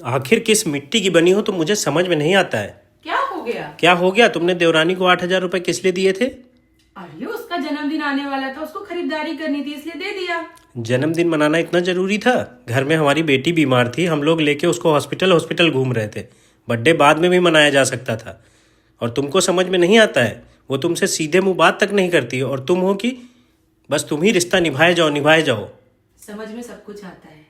आखिर किस मिट्टी की बनी हो तो मुझे समझ में नहीं आता है। क्या हो गया? क्या हो गया? तुमने देवरानी को 8,000 रुपए किस लिए दिए थे? अरे उसका जन्मदिन आने वाला था, उसको खरीदारी करनी थी इसलिए दे दिया। जन्मदिन मनाना इतना जरूरी था? घर में हमारी बेटी बीमार थी, हम लोग लेके उसको हॉस्पिटल हॉस्पिटल घूम रहे थे। बर्थडे बाद में भी मनाया जा सकता था। और तुमको समझ में नहीं आता है? वो तुमसे सीधे मुंह बात तक नहीं करती और तुम हो कि बस तुम ही रिश्ता निभाए जाओ निभाए जाओ। समझ में सब कुछ आता है,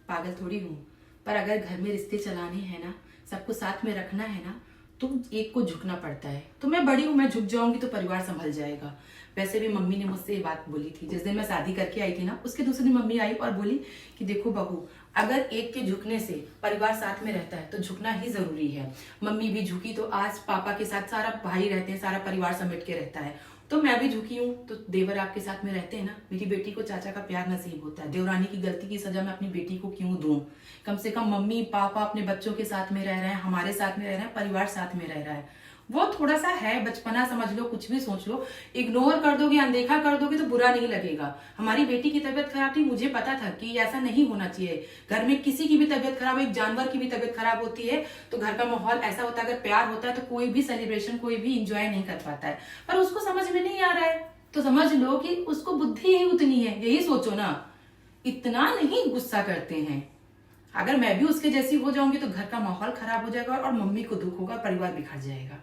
पागल थोड़ी हूँ। पर अगर घर में रिश्ते चलाने हैं ना, सबको साथ में रखना है ना, तो एक को झुकना पड़ता है। तो मैं बड़ी हूँ, मैं झुक जाऊंगी तो परिवार संभल जाएगा। वैसे भी मम्मी ने मुझसे ये बात बोली थी जिस दिन मैं शादी करके आई थी ना, उसके दूसरे दिन मम्मी आई और बोली कि देखो बहू, अगर एक के झुकने से परिवार साथ में रहता है तो झुकना ही जरूरी है। मम्मी भी झुकी तो आज पापा के साथ सारा भाई रहते हैं, सारा परिवार समेट के रहता है। तो मैं भी झुकी हूँ तो देवर आपके साथ में रहते हैं ना, मेरी बेटी को चाचा का प्यार नसीब होता है। देवरानी की गलती की सजा मैं अपनी बेटी को क्यों दूं? कम से कम मम्मी पापा अपने बच्चों के साथ में रह रहे हैं, हमारे साथ में रह रहे हैं, परिवार साथ में रह रहा है। वो थोड़ा सा है बचपना, समझ लो, कुछ भी सोच लो। इग्नोर कर दोगे, अनदेखा कर दोगे तो बुरा नहीं लगेगा। हमारी बेटी की तबीयत खराब थी, मुझे पता था कि ऐसा नहीं होना चाहिए। घर में किसी की भी तबीयत खराब, एक जानवर की भी तबीयत खराब होती है तो घर का माहौल ऐसा होता है, अगर प्यार होता है तो कोई भी सेलिब्रेशन, कोई भी इंजॉय नहीं कर पाता है। पर उसको समझ में नहीं आ रहा है तो समझ लो कि उसको बुद्धि ही उतनी है, यही सोचो ना। इतना नहीं गुस्सा करते हैं। अगर मैं भी उसके जैसी हो जाऊंगी तो घर का माहौल खराब हो जाएगा और मम्मी को दुख होगा, परिवार बिखर जाएगा।